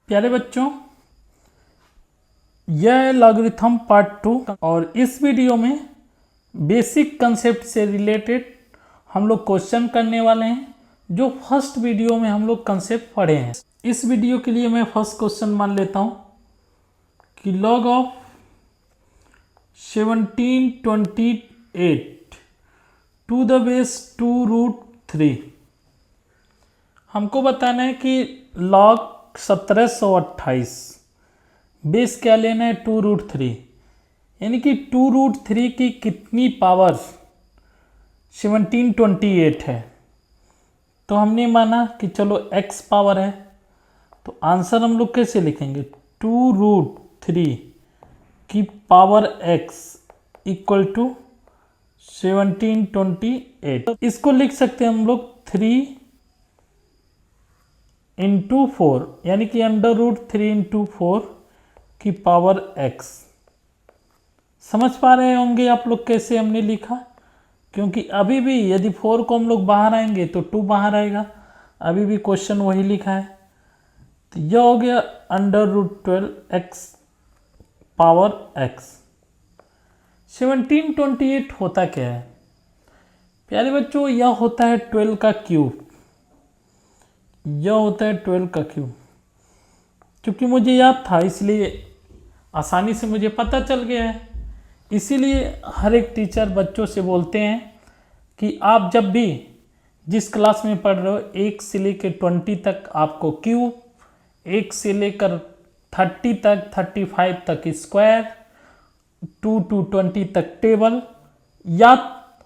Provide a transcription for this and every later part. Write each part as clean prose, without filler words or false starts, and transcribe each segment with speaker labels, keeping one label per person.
Speaker 1: प्यारे बच्चों, यह है लॉगरिथम पार्ट 2 और इस वीडियो में बेसिक कंसेप्ट से रिलेटेड हम लोग क्वेश्चन करने वाले हैं जो फर्स्ट वीडियो में हम लोग कंसेप्ट पढ़े हैं। इस वीडियो के लिए मैं फर्स्ट क्वेश्चन मान लेता हूं कि log of 1728 to the base 2√3। हमको बताना है कि log 1728 बेस क्या लेना है 2√3, यानी कि 2√3 की कितनी पावर 1728 है। तो हमने माना कि चलो x पावर है, तो आंसर हम लोग कैसे लिखेंगे 2√3 की पावर x इक्वल टू 1728। इसको लिख सकते हैं हम लोग 3 इंटू 4, यानी कि √3 इंटू 4 की पावर x। समझ पा रहे होंगे आप लोग कैसे हमने लिखा, क्योंकि अभी भी यदि 4 को हम लोग बाहर आएंगे तो 2 बाहर आएगा। अभी भी क्वेश्चन वही लिखा है, तो यह हो गया √12 x पावर x। 1728 होता क्या है प्यारे बच्चों, यह होता है 12 का क्यूब। यह होता है 12 का क्यूब। क्योंकि मुझे याद था इसलिए आसानी से मुझे पता चल गया है। इसीलिए हर एक टीचर बच्चों से बोलते हैं कि आप जब भी जिस क्लास में पढ़ रहे हो 1 से लेकर 20 तक आपको क्यूब, 1 से लेकर 30 तक 35 तक स्क्वायर, 2 to 20 तक टेबल याद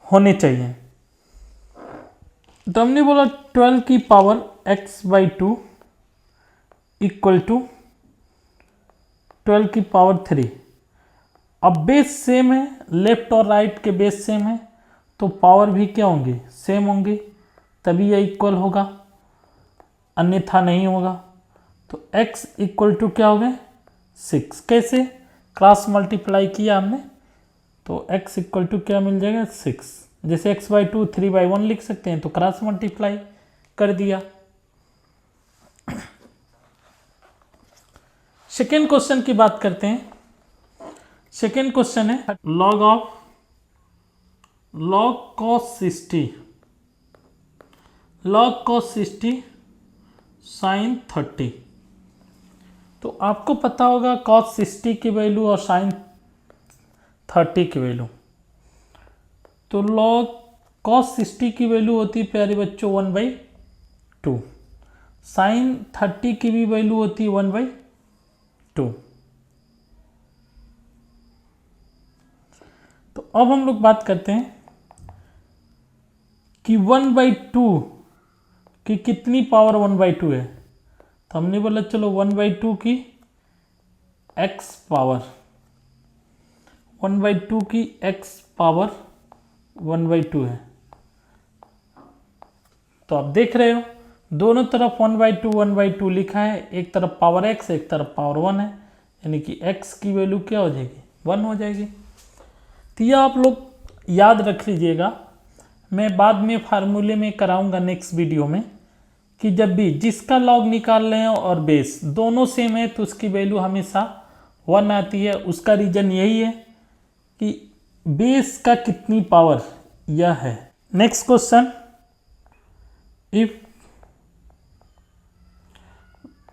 Speaker 1: होने चाहिए। तो हमने बोला 12 की पावर x/2 इक्वल टू 12 की पावर 3। अब बेस सेम है, लेफ्ट और राइट के बेस सेम है, तो पावर भी क्या होंगे सेम होंगे, तभी यह इक्वल होगा, अन्यथा नहीं होगा। तो x इक्वल टू क्या हो गया 6। कैसे क्रॉस मल्टीप्लाई किया हमने, तो x इक्वल टू क्या मिल जाएगा 6। जैसे x/2 3/1 लिख सकते हैं, तो क्रॉस मल्टीप्लाई कर दिया। सेकेंड क्वेश्चन की बात करते हैं। सेकेंड क्वेश्चन है log cos 60 sin 30। तो आपको पता होगा cos 60 की वैल्यू और sin 30 की वैल्यू। तो log cos 60 की वैल्यू होती है प्यारे बच्चों 1/2, sin 30 की भी वैल्यू होती है 1/2। तो अब हम लोग बात करते हैं कि 1/2 की कितनी पावर 1/2 है। तो हमने बोला चलो 1/2 की x पावर 1/2 की x पावर 1/2 है। तो आप देख रहे हो दोनों तरफ 1/2 लिखा है, एक तरफ पावर x एक तरफ पावर 1 है, यानी कि x की वैल्यू क्या हो जाएगी 1 हो जाएगी। तो यह आप लोग याद रख लीजिएगा। मैं बाद में फार्मूले में कराऊंगा नेक्स्ट वीडियो में कि जब भी जिसका लॉग निकाल रहे हैं और बेस दोनों सेम है तो उसकी वैल्यू हमेशा 1 आती है। उसका रीजन यही है कि बेस का कितनी पावर यह है। Next question, if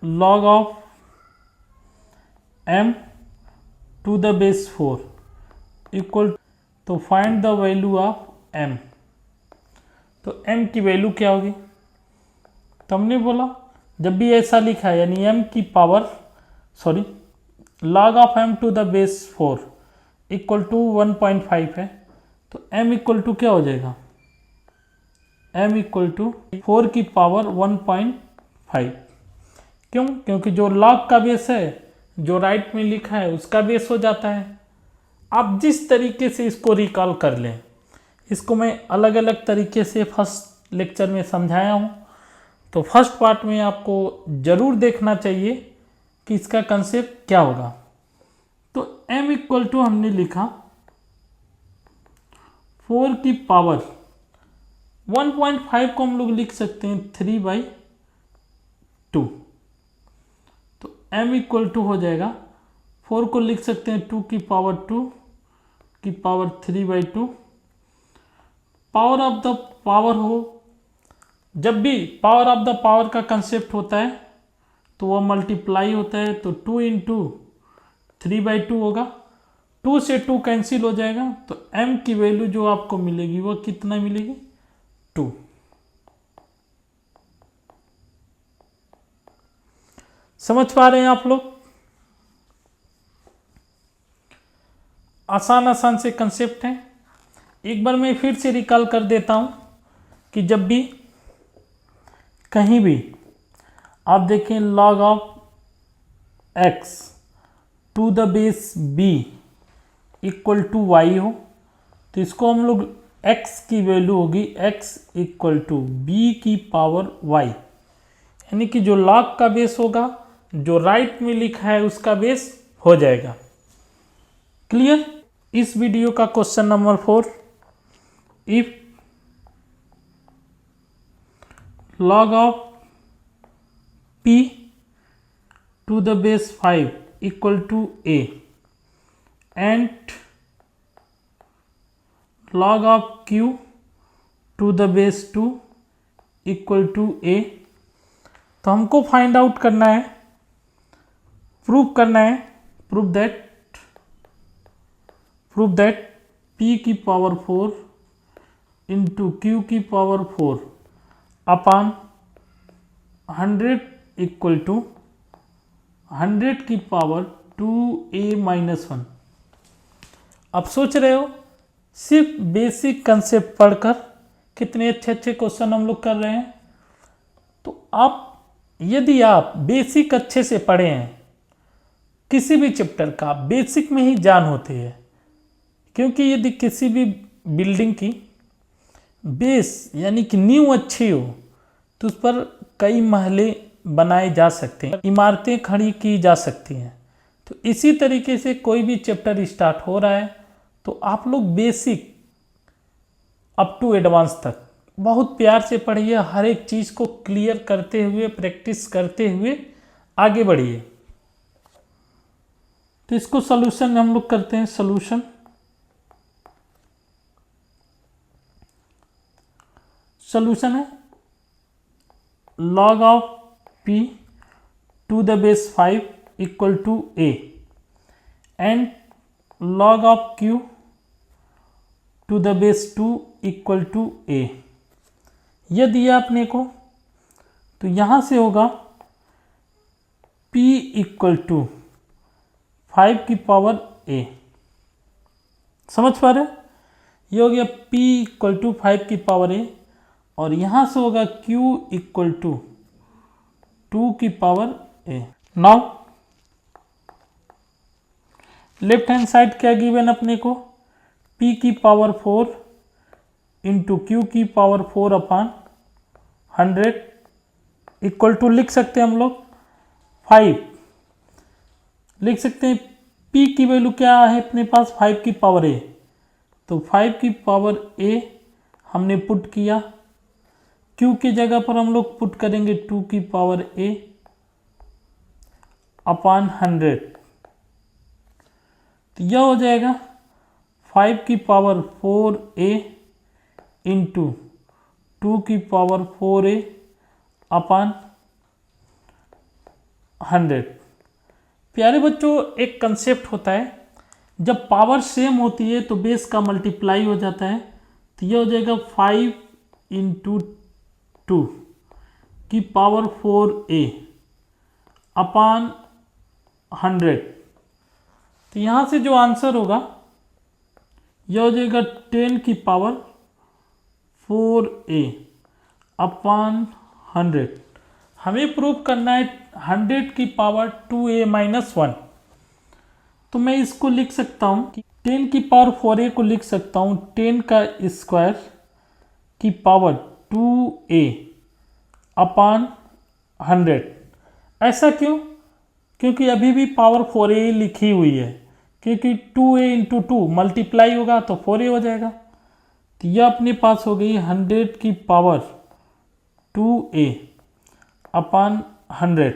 Speaker 1: log of m to the base 4 equal, तो find the value of m। तो m की वैल्यू क्या होगी, तो हमने बोला जब भी ऐसा लिखा है यानी m की power log of m to the base 4 equal to 1.5 है, तो m इक्वल टू क्या हो जाएगा m इक्वल टू 4 की पावर 1.5। क्यों, क्योंकि जो log का बेस है जो राइट में लिखा है उसका बेस हो जाता है। आप जिस तरीके से इसको रिकॉल कर लें, इसको मैं अलग अलग तरीके से फर्स्ट लेक्चर में समझाया हूँ, तो फर्स्ट पार्ट में आपको ज़रूर देखना चाहिए कि इसका कंसेप्ट क्या होगा। तो m इक्वल टू हमने लिखा 4 की पावर 1.5 को हम लोग लिख सकते हैं 3/2। तो m इक्वल टू हो जाएगा 4 को लिख सकते हैं 2 की पावर 2 की power 3/2। Power of the power हो, जब भी पावर ऑफ द पावर का कंसेप्ट होता है तो वो मल्टीप्लाई होता है, तो 2 इंटू 3/2 होगा। 2 से 2 कैंसिल हो जाएगा, तो m की वैल्यू जो आपको मिलेगी वो कितना मिलेगी 2। समझ पा रहे हैं आप लोग? आसान आसान से कंसेप्ट हैं। एक बार मैं फिर से रिकॉल कर देता हूं कि जब भी कहीं भी आप देखें log of x to the base b equal to y हो, तो इसको हम लोग x की वैल्यू होगी x इक्वल टू b की पावर y, यानी कि जो log का बेस होगा जो राइट में लिखा है उसका बेस हो जाएगा। क्लियर? इस वीडियो का question number 4, if log of p to the base 5 equal to a and log of q to the base 2 equal to a, तो हमको फाइंड आउट करना है, प्रूव करना है, प्रूव दैट p की पावर 4 इंटू q की power 4 upon 100 equal to 100 की power 2a-1। अब सोच रहे हो सिर्फ बेसिक कंसेप्ट पढ़कर कितने अच्छे अच्छे क्वेश्चन हम लोग कर रहे हैं। तो आप यदि आप बेसिक अच्छे से पढ़े हैं, किसी भी चैप्टर का बेसिक में ही जान होती है, क्योंकि यदि किसी भी बिल्डिंग की बेस यानी कि नींव अच्छी हो तो उस पर कई महले बनाए जा सकते हैं, इमारतें खड़ी की जा सकती हैं। तो इसी तरीके से कोई भी चैप्टर स्टार्ट हो रहा है तो आप लोग बेसिक अप टू एडवांस तक बहुत प्यार से पढ़िए, हर एक चीज़ को क्लियर करते हुए, प्रैक्टिस करते हुए आगे बढ़िए। तो इसको सॉल्यूशन हम लोग करते हैं। सॉल्यूशन है log of p to the base 5 equal to a and log of q to the base 2 equal to a। यह दिया अपने को, तो यहां से होगा p इक्वल टू 5 की पावर a। समझ पा रहे? ये हो गया p इक्वल टू 5 की पावर a, और यहां से होगा q इक्वल टू 2 की power a। Now left hand side क्या गिवन अपने को, p की पावर 4 इंटू q की पावर 4 अपान 100 इक्वल टू लिख सकते हैं हम लोग 5, लिख सकते हैं p की वैल्यू क्या है अपने पास 5 की पावर a, तो 5 की पावर a हमने पुट किया, q की जगह पर हम लोग पुट करेंगे 2 की पावर a अपान 100, तो यह हो जाएगा 5 की पावर 4a इंटू 2 की पावर 4a अपान 100। प्यारे बच्चों, एक कंसेप्ट होता है, जब पावर सेम होती है तो बेस का मल्टीप्लाई हो जाता है, तो यह हो जाएगा 5 इंटू 2 की पावर 4a अपान 100। तो यहाँ से जो आंसर होगा यह हो जाएगा 10 की पावर 4a अपान 100। हमें प्रूव करना है 100 की पावर 2a-1। तो मैं इसको लिख सकता हूँ कि 10 की पावर 4a को लिख सकता हूँ 10 का स्क्वायर की पावर 2a अपान 100। ऐसा क्यों? क्योंकि अभी भी पावर 4a लिखी हुई है, क्योंकि 2a इंटू 2 मल्टीप्लाई होगा तो 4a हो जाएगा। तो यह अपने पास हो गई 100 की पावर 2a अपान 100।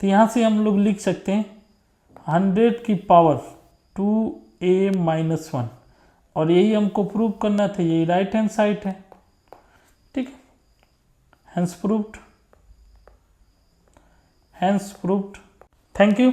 Speaker 1: तो यहाँ से हम लोग लिख सकते हैं 100 की पावर 2a-1, और यही हमको प्रूव करना था, यही राइट हैंड साइड है। ठीक है, हैंस प्रूव्ड। Thank you.